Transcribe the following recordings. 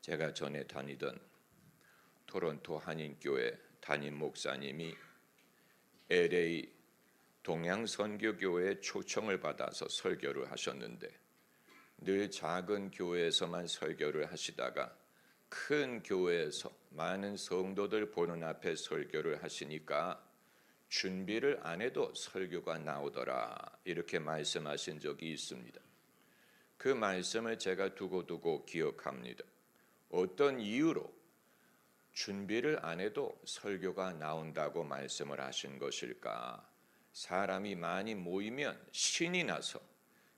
제가 전에 다니던 토론토 한인교회 담임 목사님이 LA 동양선교교회에 초청을 받아서 설교를 하셨는데 늘 작은 교회에서만 설교를 하시다가 큰 교회에서 많은 성도들 보는 앞에 설교를 하시니까 준비를 안 해도 설교가 나오더라, 이렇게 말씀하신 적이 있습니다. 그 말씀을 제가 두고두고 기억합니다. 어떤 이유로 준비를 안 해도 설교가 나온다고 말씀을 하신 것일까? 사람이 많이 모이면 신이 나서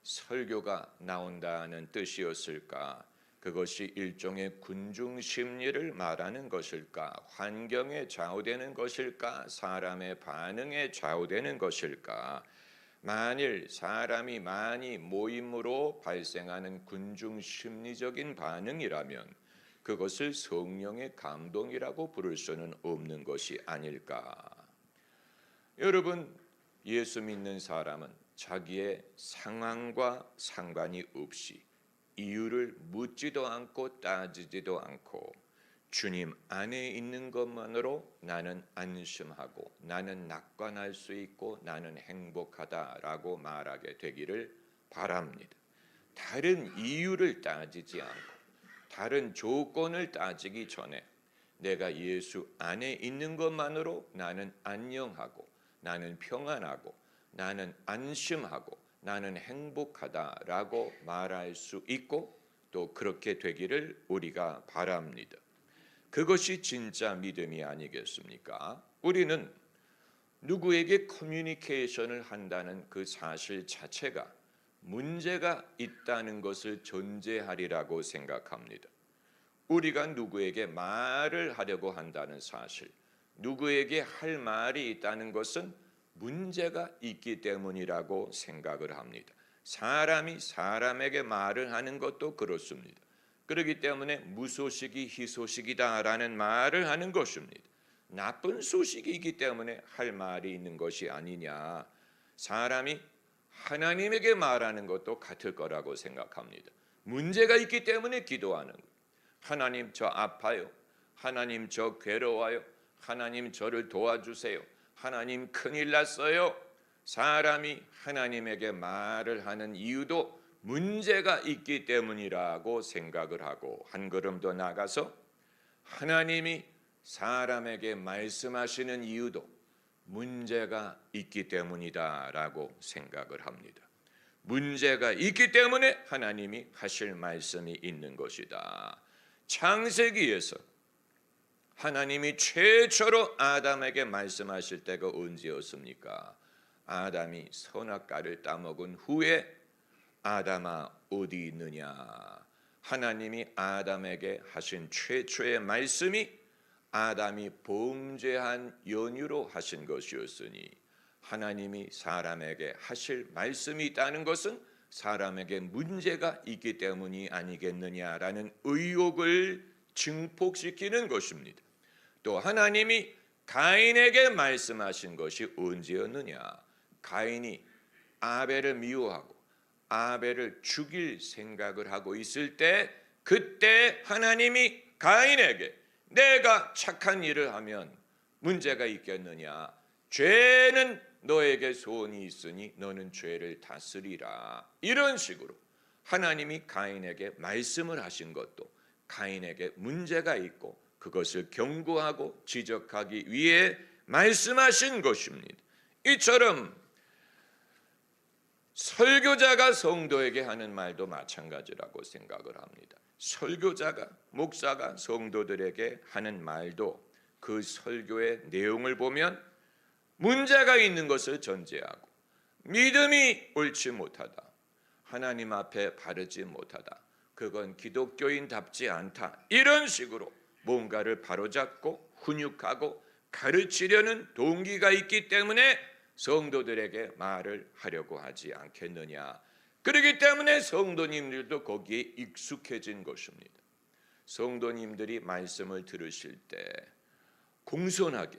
설교가 나온다는 뜻이었을까? 그것이 일종의 군중 심리를 말하는 것일까? 환경에 좌우되는 것일까? 사람의 반응에 좌우되는 것일까? 만일 사람이 많이 모임으로 발생하는 군중 심리적인 반응이라면 그것을 성령의 감동이라고 부를 수는 없는 것이 아닐까? 여러분, 예수 믿는 사람은 자기의 상황과 상관이 없이 이유를 묻지도 않고 따지지도 않고 주님 안에 있는 것만으로 나는 안심하고 나는 낙관할 수 있고 나는 행복하다라고 말하게 되기를 바랍니다. 다른 이유를 따지지 않고 다른 조건을 따지기 전에 내가 예수 안에 있는 것만으로 나는 안녕하고 나는 평안하고 나는 안심하고 나는 행복하다라고 말할 수 있고 또 그렇게 되기를 우리가 바랍니다. 그것이 진짜 믿음이 아니겠습니까? 우리는 누구에게 커뮤니케이션을 한다는 그 사실 자체가 문제가 있다는 것을 전제하리라고 생각합니다. 우리가 누구에게 말을 하려고 한다는 사실, 누구에게 할 말이 있다는 것은 문제가 있기 때문이라고 생각을 합니다. 사람이 사람에게 말을 하는 것도 그렇습니다. 그렇기 때문에 무소식이 희소식이다라는 말을 하는 것입니다. 나쁜 소식이기 때문에 할 말이 있는 것이 아니냐. 사람이 하나님에게 말하는 것도 같을 거라고 생각합니다. 문제가 있기 때문에 기도하는 것. 하나님 저 아파요. 하나님 저 괴로워요. 하나님 저를 도와주세요. 하나님 큰일 났어요. 사람이 하나님에게 말을 하는 이유도 문제가 있기 때문이라고 생각을 하고 한 걸음 더 나가서 하나님이 사람에게 말씀하시는 이유도 문제가 있기 때문이다라고 생각을 합니다. 문제가 있기 때문에 하나님이 하실 말씀이 있는 것이다. 창세기에서 하나님이 최초로 아담에게 말씀하실 때가 언제였습니까? 아담이 선악과를 따먹은 후에 아담아 어디 있느냐? 하나님이 아담에게 하신 최초의 말씀이 아담이 범죄한 연유로 하신 것이었으니 하나님이 사람에게 하실 말씀이 있다는 것은 사람에게 문제가 있기 때문이 아니겠느냐라는 의혹을 증폭시키는 것입니다. 또 하나님이 가인에게 말씀하신 것이 언제였느냐? 가인이 아벨을 미워하고 아벨을 죽일 생각을 하고 있을 때 그때 하나님이 가인에게 내가 착한 일을 하면 문제가 있겠느냐? 죄는 너에게 소원이 있으니 너는 죄를 다스리라. 이런 식으로 하나님이 가인에게 말씀을 하신 것도 가인에게 문제가 있고 그것을 경고하고 지적하기 위해 말씀하신 것입니다. 이처럼 설교자가 성도에게 하는 말도 마찬가지라고 생각을 합니다. 설교자가, 목사가 성도들에게 하는 말도 그 설교의 내용을 보면 문제가 있는 것을 전제하고 믿음이 옳지 못하다, 하나님 앞에 바르지 못하다, 그건 기독교인답지 않다, 이런 식으로 뭔가를 바로잡고 훈육하고 가르치려는 동기가 있기 때문에 성도들에게 말을 하려고 하지 않겠느냐. 그렇기 때문에 성도님들도 거기에 익숙해진 것입니다. 성도님들이 말씀을 들으실 때 공손하게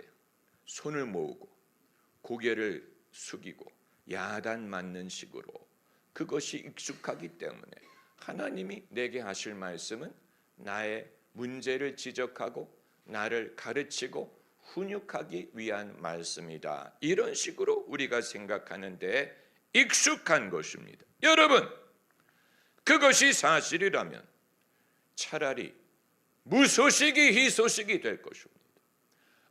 손을 모으고 고개를 숙이고 야단 맞는 식으로 그것이 익숙하기 때문에 하나님이 내게 하실 말씀은 나의 문제를 지적하고 나를 가르치고 훈육하기 위한 말씀이다. 이런 식으로 우리가 생각하는데 익숙한 것입니다. 여러분, 그것이 사실이라면 차라리 무소식이 희소식이 될 것입니다.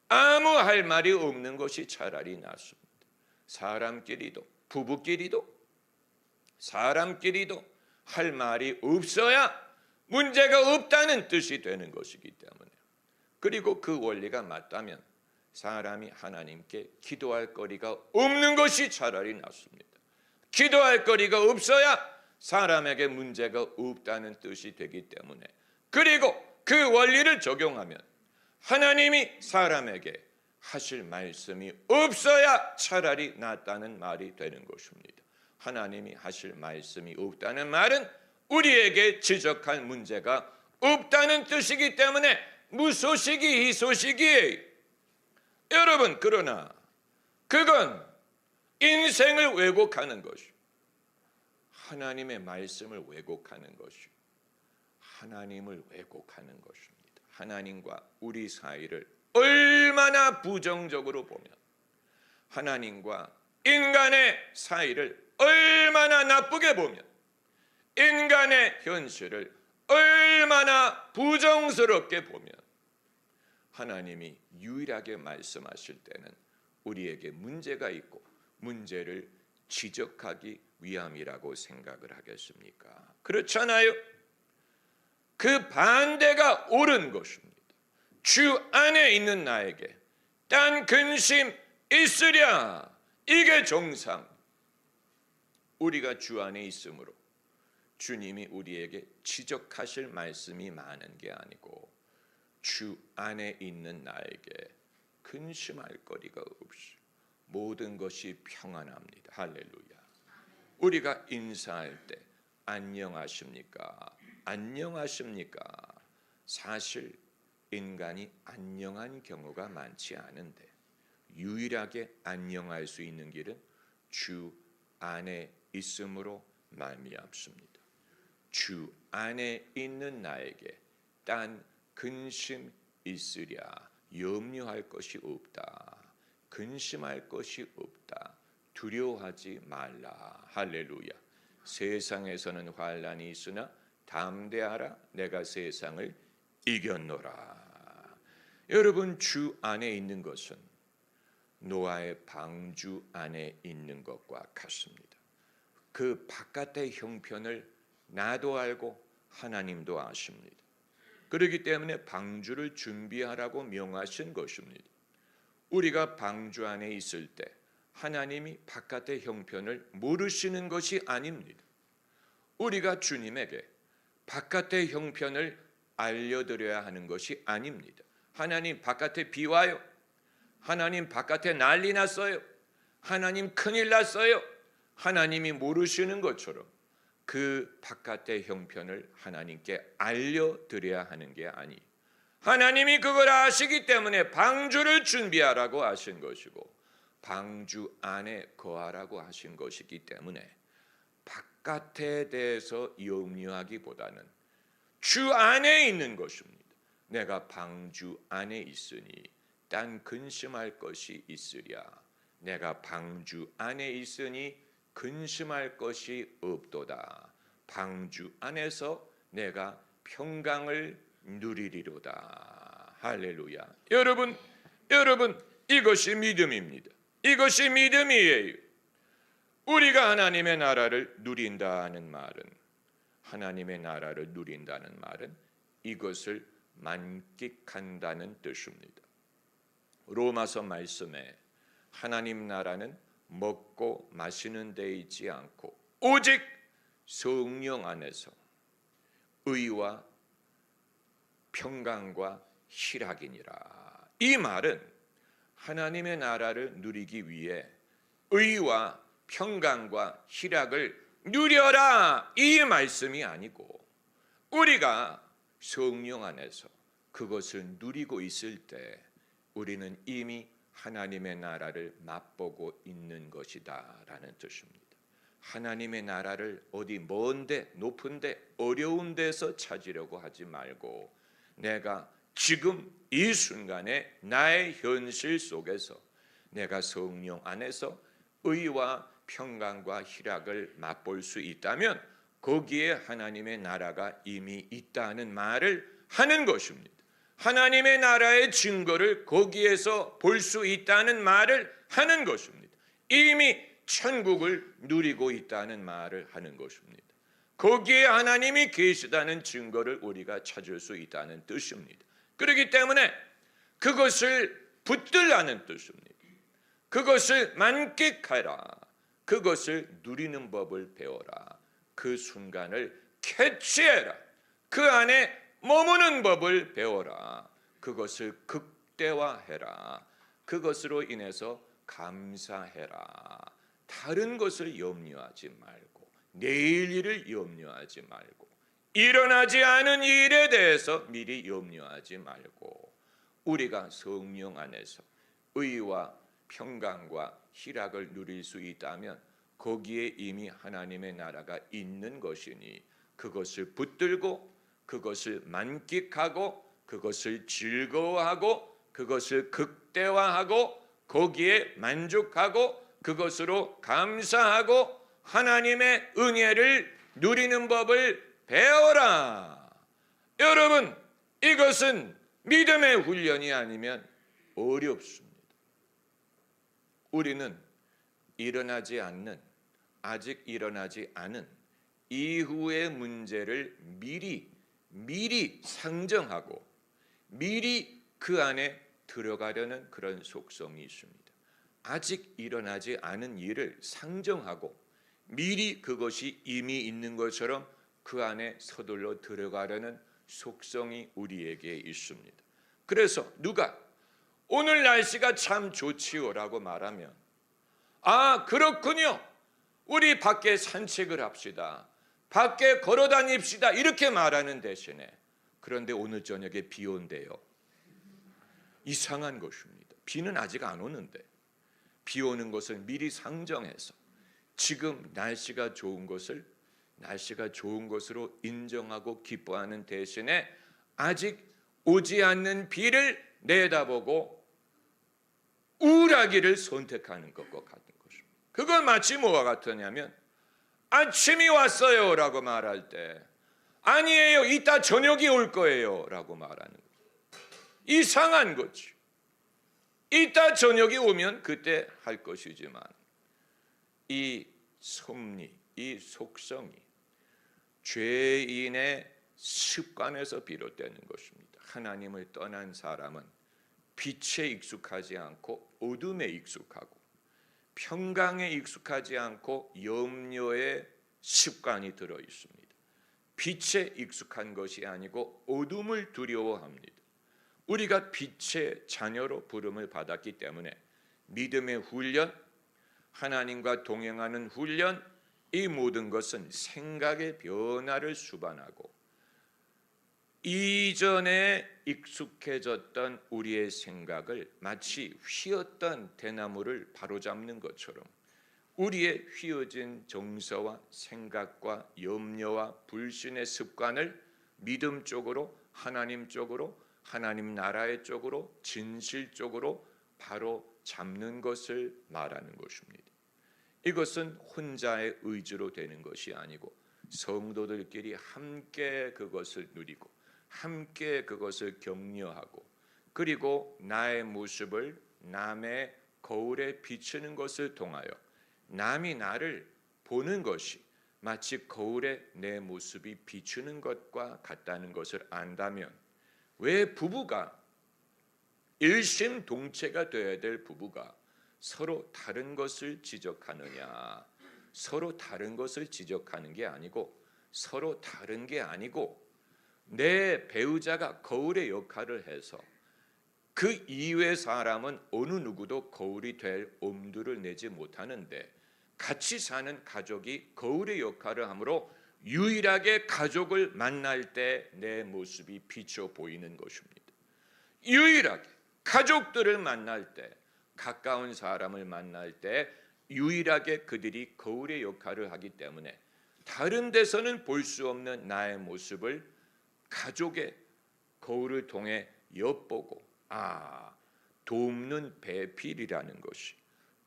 아무 할 말이 없는 것이 차라리 낫습니다. 사람끼리도, 부부끼리도, 사람끼리도 할 말이 없어야 문제가 없다는 뜻이 되는 것이기 때문에, 그리고 그 원리가 맞다면 사람이 하나님께 기도할 거리가 없는 것이 차라리 낫습니다. 기도할 거리가 없어야 사람에게 문제가 없다는 뜻이 되기 때문에, 그리고 그 원리를 적용하면 하나님이 사람에게 하실 말씀이 없어야 차라리 낫다는 말이 되는 것입니다. 하나님이 하실 말씀이 없다는 말은 우리에게 지적할 문제가 없다는 뜻이기 때문에 무소식이 희소식이에요. 여러분, 그러나 그건 인생을 왜곡하는 것이요, 하나님의 말씀을 왜곡하는 것이요, 하나님을 왜곡하는 것입니다. 하나님과 우리 사이를 얼마나 부정적으로 보면, 하나님과 인간의 사이를 얼마나 나쁘게 보면, 인간의 현실을 얼마나 부정스럽게 보면, 하나님이 유일하게 말씀하실 때는 우리에게 문제가 있고 문제를 지적하기 위함이라고 생각을 하겠습니까? 그렇잖아요. 그 반대가 옳은 것입니다. 주 안에 있는 나에게 딴 근심 있으랴, 이게 정상. 우리가 주 안에 있으므로 주님이 우리에게 지적하실 말씀이 많은 게 아니고, 주 안에 있는 나에게 근심할 거리가 없이 모든 것이 평안합니다. 할렐루야. 우리가 인사할 때 안녕하십니까? 안녕하십니까? 사실 인간이 안녕한 경우가 많지 않은데, 유일하게 안녕할 수 있는 길은 주 안에 있음으로 말미암습니다. 주 안에 있는 나에게 딴 근심 있으랴, 염려할 것이 없다, 근심할 것이 없다, 두려워하지 말라. 할렐루야. 세상에서는 환난이 있으나 담대하라, 내가 세상을 이겼노라. 여러분, 주 안에 있는 것은 노아의 방주 안에 있는 것과 같습니다. 그 바깥의 형편을 나도 알고 하나님도 아십니다. 그렇기 때문에 방주를 준비하라고 명하신 것입니다. 우리가 방주 안에 있을 때 하나님이 바깥의 형편을 모르시는 것이 아닙니다. 우리가 주님에게 바깥의 형편을 알려드려야 하는 것이 아닙니다. 하나님, 바깥에 비 와요. 하나님, 바깥에 난리 났어요. 하나님, 큰일 났어요. 하나님이 모르시는 것처럼 그 바깥의 형편을 하나님께 알려드려야 하는 게 아니, 하나님이 그걸 아시기 때문에 방주를 준비하라고 하신 것이고 방주 안에 거하라고 하신 것이기 때문에 바깥에 대해서 염려하기보다는 주 안에 있는 것입니다. 내가 방주 안에 있으니 딴 근심할 것이 있으랴. 내가 방주 안에 있으니 근심할 것이 없도다. 방주 안에서 내가 평강을 누리리로다. 할렐루야. 여러분, 이것이 믿음입니다. 이것이 믿음이에요. 우리가 하나님의 나라를 누린다는 말은, 하나님의 나라를 누린다는 말은 이것을 만끽한다는 뜻입니다. 로마서 말씀에 하나님 나라는 먹고 마시는 데 있지 않고 오직 성령 안에서 의와 평강과 희락이니라. 이 말은 하나님의 나라를 누리기 위해 의와 평강과 희락을 누려라, 이 말씀이 아니고, 우리가 성령 안에서 그것을 누리고 있을 때 우리는 이미 하나님의 나라를 맛보고 있는 것이다 라는 뜻입니다. 하나님의 나라를 어디 먼데 높은데 어려운 데서 찾으려고 하지 말고 내가 지금 이 순간에 나의 현실 속에서 내가 성령 안에서 의와 평강과 희락을 맛볼 수 있다면 거기에 하나님의 나라가 이미 있다는 말을 하는 것입니다. 하나님의 나라의 증거를 거기에서 볼 수 있다는 말을 하는 것입니다. 이미 천국을 누리고 있다는 말을 하는 것입니다. 거기에 하나님이 계시다는 증거를 우리가 찾을 수 있다는 뜻입니다. 그렇기 때문에 그것을 붙들라는 뜻입니다. 그것을 만끽하라. 그것을 누리는 법을 배워라. 그 순간을 캐치해라. 그 안에 머무는 법을 배워라. 그것을 극대화해라. 그것으로 인해서 감사해라. 다른 것을 염려하지 말고 내일 일을 염려하지 말고 일어나지 않은 일에 대해서 미리 염려하지 말고 우리가 성령 안에서 의와 평강과 희락을 누릴 수 있다면 거기에 이미 하나님의 나라가 있는 것이니 그것을 붙들고 그것을 만끽하고 그것을 즐거워하고 그것을 극대화하고 거기에 만족하고 그것으로 감사하고 하나님의 은혜를 누리는 법을 배워라. 여러분, 이것은 믿음의 훈련이 아니면 어렵습니다. 우리는 일어나지 않는, 아직 일어나지 않은 이후의 문제를 미리 상정하고 미리 그 안에 들어가려는 그런 속성이 있습니다. 아직 일어나지 않은 일을 상정하고 미리 그것이 이미 있는 것처럼 그 안에 서둘러 들어가려는 속성이 우리에게 있습니다. 그래서 누가 오늘 날씨가 참 좋지요라고 말하면 아, 그렇군요. 우리 밖에 산책을 합시다. 밖에 걸어 다닙시다. 이렇게 말하는 대신에 그런데 오늘 저녁에 비 온대요. 이상한 것입니다. 비는 아직 안 오는데 비 오는 것을 미리 상정해서 지금 날씨가 좋은 것을 날씨가 좋은 것으로 인정하고 기뻐하는 대신에 아직 오지 않는 비를 내다보고 우울하기를 선택하는 것과 같은 것입니다. 그건 마치 뭐와 같으냐면 아침이 왔어요 라고 말할 때 아니에요, 이따 저녁이 올 거예요 라고 말하는 거예요. 이상한 거지. 이따 저녁이 오면 그때 할 것이지만 이 섭리, 이 속성이 죄인의 습관에서 비롯되는 것입니다. 하나님을 떠난 사람은 빛에 익숙하지 않고 어둠에 익숙하고 평강에 익숙하지 않고 염려의 습관이 들어 있습니다. 빛에 익숙한 것이 아니고 어둠을 두려워합니다. 우리가 빛의 자녀로 부름을 받았기 때문에 믿음의 훈련, 하나님과 동행하는 훈련, 이 모든 것은 생각의 변화를 수반하고 이전에 익숙해졌던 우리의 생각을 마치 휘었던 대나무를 바로잡는 것처럼 우리의 휘어진 정서와 생각과 염려와 불신의 습관을 믿음 쪽으로, 하나님 쪽으로, 하나님 나라의 쪽으로, 진실 쪽으로 바로 잡는 것을 말하는 것입니다. 이것은 혼자의 의지로 되는 것이 아니고 성도들끼리 함께 그것을 누리고 함께 그것을 격려하고 그리고 나의 모습을 남의 거울에 비추는 것을 통하여 남이 나를 보는 것이 마치 거울에 내 모습이 비추는 것과 같다는 것을 안다면 왜 부부가 일심동체가 되어야 될 부부가 서로 다른 것을 지적하느냐? 서로 다른 것을 지적하는 게 아니고 서로 다른 게 아니고 내 배우자가 거울의 역할을 해서 그 이외의 사람은 어느 누구도 거울이 될 엄두를 내지 못하는데 같이 사는 가족이 거울의 역할을 하므로 유일하게 가족을 만날 때 내 모습이 비쳐 보이는 것입니다. 유일하게 가족들을 만날 때, 가까운 사람을 만날 때 유일하게 그들이 거울의 역할을 하기 때문에 다른 데서는 볼 수 없는 나의 모습을 가족의 거울을 통해 엿보고 돕는 배필이라는 것이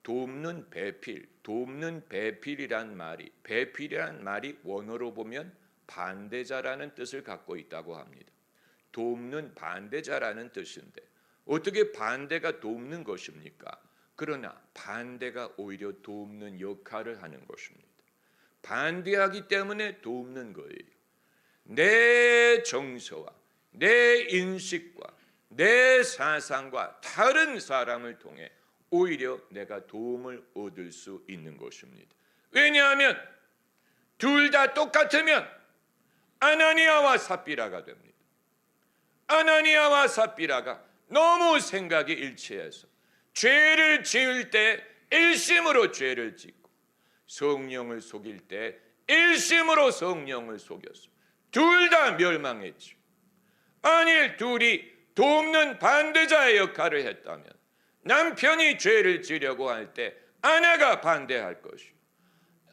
돕는 배필이란 말이 원어로 보면 반대자라는 뜻을 갖고 있다고 합니다. 돕는 반대자라는 뜻인데 어떻게 반대가 돕는 것입니까? 그러나 반대가 오히려 돕는 역할을 하는 것입니다. 반대하기 때문에 돕는 거예요. 내 정서와 내 인식과 내 사상과 다른 사람을 통해 오히려 내가 도움을 얻을 수 있는 것입니다. 왜냐하면 둘 다 똑같으면 아나니아와 삽비라가 됩니다. 아나니아와 삽비라가 너무 생각이 일치해서 죄를 지을 때 일심으로 죄를 짓고 성령을 속일 때 일심으로 성령을 속였어. 둘 다 멸망했죠. 만일 둘이 돕는 반대자의 역할을 했다면 남편이 죄를 지려고 할 때 아내가 반대할 것이고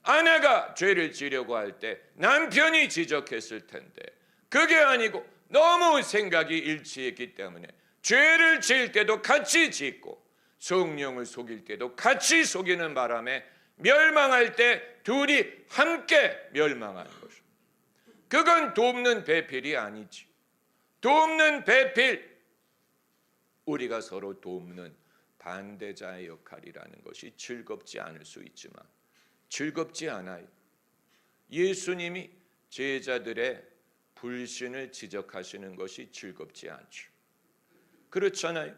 아내가 죄를 지려고 할 때 남편이 지적했을 텐데 그게 아니고 너무 생각이 일치했기 때문에 죄를 지을 때도 같이 짓고 성령을 속일 때도 같이 속이는 바람에 멸망할 때 둘이 함께 멸망하는 것입니다. 그건 돕는 배필이 아니지. 돕는 배필, 우리가 서로 돕는 반대자의 역할이라는 것이 즐겁지 않을 수 있지만 즐겁지 않아요. 예수님이 제자들의 불신을 지적하시는 것이 즐겁지 않죠. 그렇잖아요.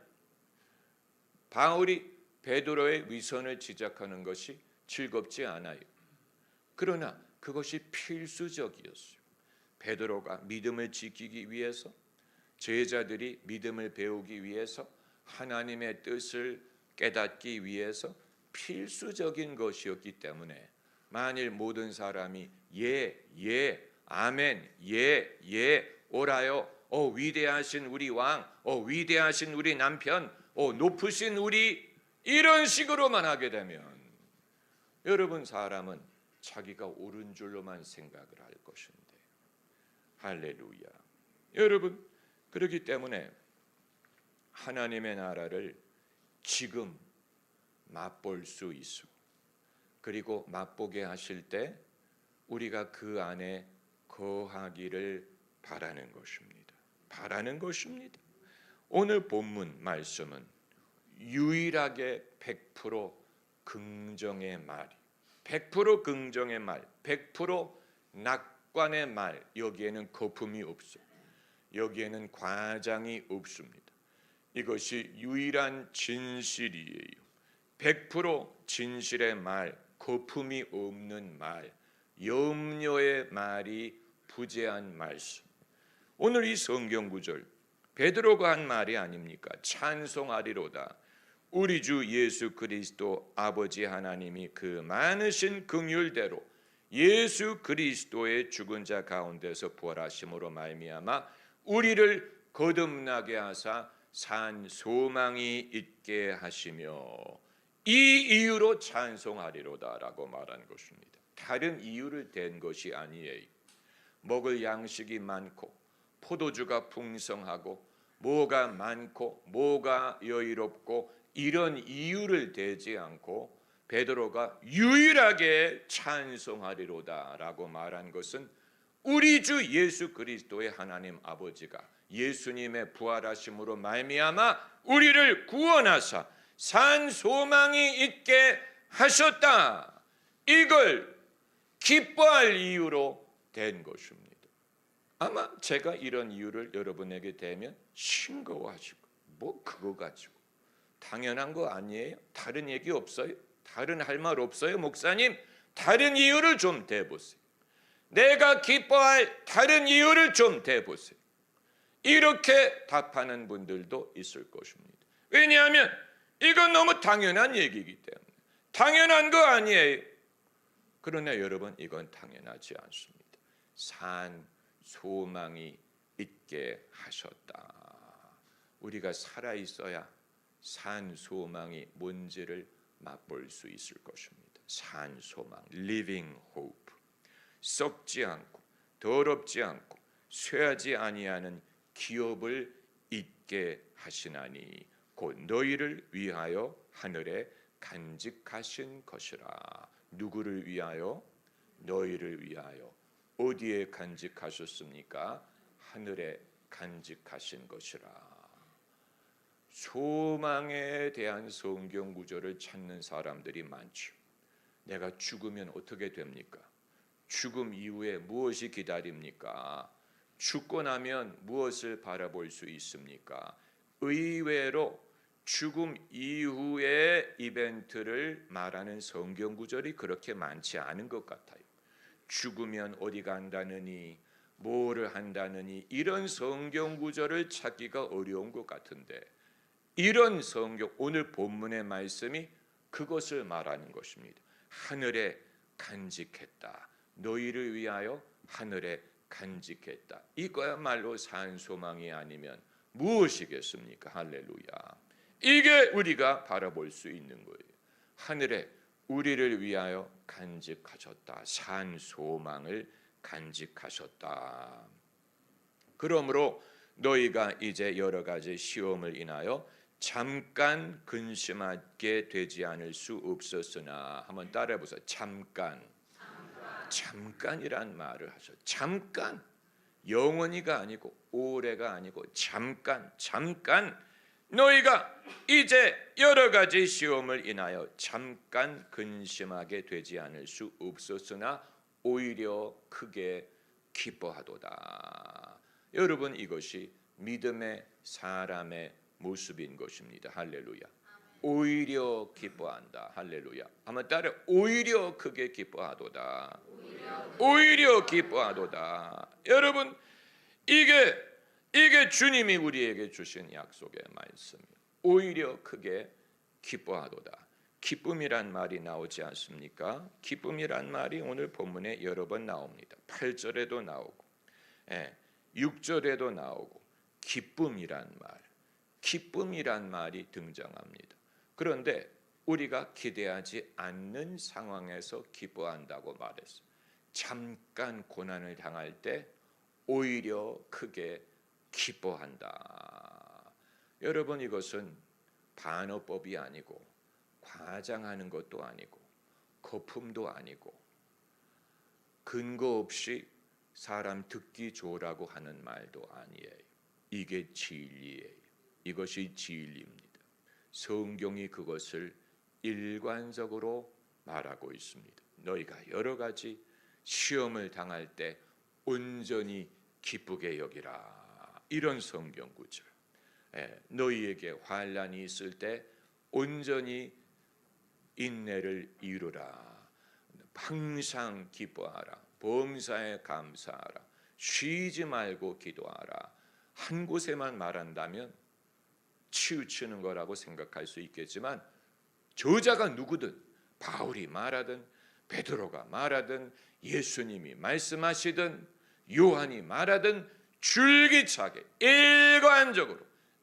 바울이 베드로의 위선을 지적하는 것이 즐겁지 않아요. 그러나 그것이 필수적이었어요. 베드로가 믿음을 지키기 위해서, 제자들이 믿음을 배우기 위해서, 하나님의 뜻을 깨닫기 위해서 필수적인 것이었기 때문에 만일 모든 사람이 예, 아멘, 예, 오라요, 위대하신 우리 왕, 위대하신 우리 남편, 높으신 우리, 이런 식으로만 하게 되면 여러분 사람은 자기가 옳은 줄로만 생각을 할 것인데 할렐루야. 여러분 그렇기 때문에 하나님의 나라를 지금 맛볼 수 있어. 그리고 맛보게 하실 때 우리가 그 안에 거하기를 바라는 것입니다. 오늘 본문 말씀은 유일하게 100% 긍정의 말, 100% 긍정의 말, 100% 낙관의 말, 여기에는 거품이 없어. 여기에는 과장이 없습니다. 이것이 유일한 진실이에요. 100% 진실의 말, 거품이 없는 말, 염려의 말이 부재한 말씀. 오늘 이 성경 구절 베드로가 한 말이 아닙니까? 찬송하리로다. 우리 주 예수 그리스도 아버지 하나님이 그 많으신 긍휼대로 예수 그리스도의 죽은 자 가운데서 부활하심으로 말미암아 우리를 거듭나게 하사 산 소망이 있게 하시며 이 이유로 찬송하리로다라고 말한 것입니다. 다른 이유를 댄 것이 아니에요. 먹을 양식이 많고 포도주가 풍성하고 뭐가 많고 뭐가 여유롭고 이런 이유를 대지 않고 베드로가 유일하게 찬송하리로다라고 말한 것은 우리 주 예수 그리스도의 하나님 아버지가 예수님의 부활하심으로 말미암아 우리를 구원하사 산 소망이 있게 하셨다. 이걸 기뻐할 이유로 된 것입니다. 아마 제가 이런 이유를 여러분에게 대면 싱거워하시고 뭐 그거 가지고 당연한 거 아니에요? 다른 얘기 없어요? 다른 할 말 없어요? 목사님 다른 이유를 좀 대보세요. 내가 기뻐할 다른 이유를 좀 대보세요. 이렇게 답하는 분들도 있을 것입니다. 왜냐하면 이건 너무 당연한 얘기이기 때문에. 당연한 거 아니에요. 그러나 여러분 이건 당연하지 않습니다. 산 소망이 있게 하셨다. 우리가 살아 있어야 산 소망이 뭔지를 맛볼 수 있을 것입니다. 산 소망, living hope. 썩지 않고 더럽지 않고 쇠하지 아니하는 기업을 잊게 하시나니 곧 너희를 위하여 하늘에 간직하신 것이라. 누구를 위하여? 너희를 위하여. 어디에 간직하셨습니까? 하늘에 간직하신 것이라. 소망에 대한 성경 구절을 찾는 사람들이 많죠. 내가 죽으면 어떻게 됩니까? 죽음 이후에 무엇이 기다립니까? 죽고 나면 무엇을 바라볼 수 있습니까? 의외로 죽음 이후의 이벤트를 말하는 성경 구절이 그렇게 많지 않은 것 같아요. 죽으면 어디 간다느니, 뭐를 한다느니, 이런 성경 구절을 찾기가 어려운 것 같은데, 이런 성경, 오늘 본문의 말씀이 그것을 말하는 것입니다. 하늘에 간직했다. 너희를 위하여 하늘에 간직했다. 이거야말로 산 소망이 아니면 무엇이겠습니까? 할렐루야. 이게 우리가 바라볼 수 있는 거예요. 하늘에 우리를 위하여 간직하셨다. 산 소망을 간직하셨다. 그러므로 너희가 이제 여러 가지 시험을 인하여 잠깐 근심하게 되지 않을 수 없었으나, 한번 따라해 보세요. 잠깐이란 말을 하셔. 잠깐, 영원히가 아니고 오래가 아니고 잠깐 너희가 이제 여러 가지 시험을 인하여 잠깐 근심하게 되지 않을 수 없었으나 오히려 크게 기뻐하도다. 여러분, 이것이 믿음의 사람의 모습인 것입니다. 할렐루야. 오히려 기뻐한다. 할렐루야. 한번 따라, 오히려 크게 기뻐하도다. 오히려 기뻐하도다. 여러분, 이게 주님이 우리에게 주신 약속의 말씀이에요. 오히려 크게 기뻐하도다. 기쁨이란 말이 나오지 않습니까? 기쁨이란 말이 오늘 본문에 여러 번 나옵니다. 8절에도 나오고 6절에도 나오고 기쁨이란 말이 등장합니다. 그런데 우리가 기대하지 않는 상황에서 기뻐한다고 말했어요. 잠깐 고난을 당할 때 오히려 크게 기뻐한다. 여러분, 이것은 반어법이 아니고 과장하는 것도 아니고 거품도 아니고 근거 없이 사람 듣기 좋으라고 하는 말도 아니에요. 이게 진리예요. 이것이 진리입니다. 성경이 그것을 일관적으로 말하고 있습니다. 너희가 여러 가지 시험을 당할 때 온전히 기쁘게 여기라. 이런 성경 구절. 너희에게 환난이 있을 때 온전히 인내를 이루라. 항상 기뻐하라. 범사에 감사하라. 쉬지 말고 기도하라. 한 곳에만 말한다면 치우치는 거라고 생각할 수 있겠지만, 저자가 누구든, 바울이 말하든 베드로가 말하든 예수님이 말씀하시든 요한이 말하든 줄기차게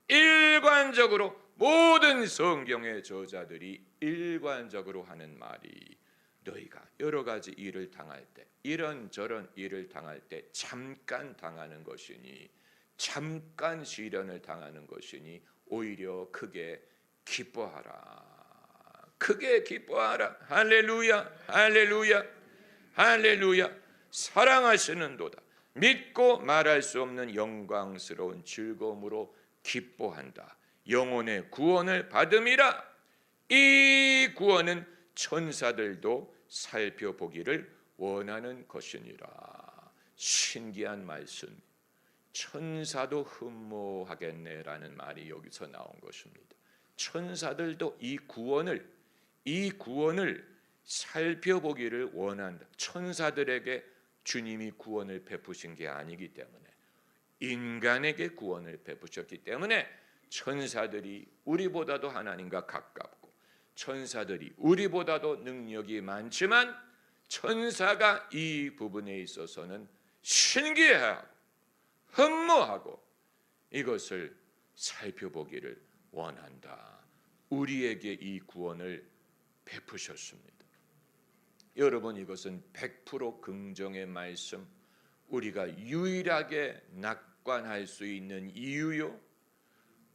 일관적으로 모든 성경의 저자들이 일관적으로 하는 말이, 너희가 여러 가지 일을 당할 때, 이런저런 일을 당할 때 잠깐 당하는 것이니, 잠깐 시련을 당하는 것이니 오히려 크게 기뻐하라. 크게 기뻐하라. 할렐루야. 할렐루야. 할렐루야. 사랑하시는도다. 믿고 말할 수 없는 영광스러운 즐거움으로 기뻐한다. 영혼의 구원을 받음이라. 이 구원은 천사들도 살펴보기를 원하는 것이니라. 신기한 말씀. 천사도 흠모하겠네라는 말이 여기서 나온 것입니다. 천사들도 이 구원을 살펴보기를 원한다. 천사들에게 주님이 구원을 베푸신 게 아니기 때문에, 인간에게 구원을 베푸셨기 때문에 천사들이 우리보다도 하나님과 가깝고, 천사들이 우리보다도 능력이 많지만 천사가 이 부분에 있어서는 신기해하고 흠모하고 이것을 살펴보기를 원한다. 우리에게 이 구원을 베푸셨습니다. 여러분, 이것은 100% 긍정의 말씀, 우리가 유일하게 낙관할 수 있는 이유요,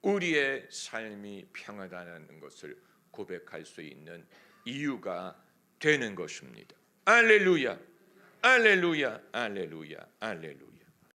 우리의 삶이 평안하다는 것을 고백할 수 있는 이유가 되는 것입니다. 할렐루야, 할렐루야, 할렐루야, 할렐루야.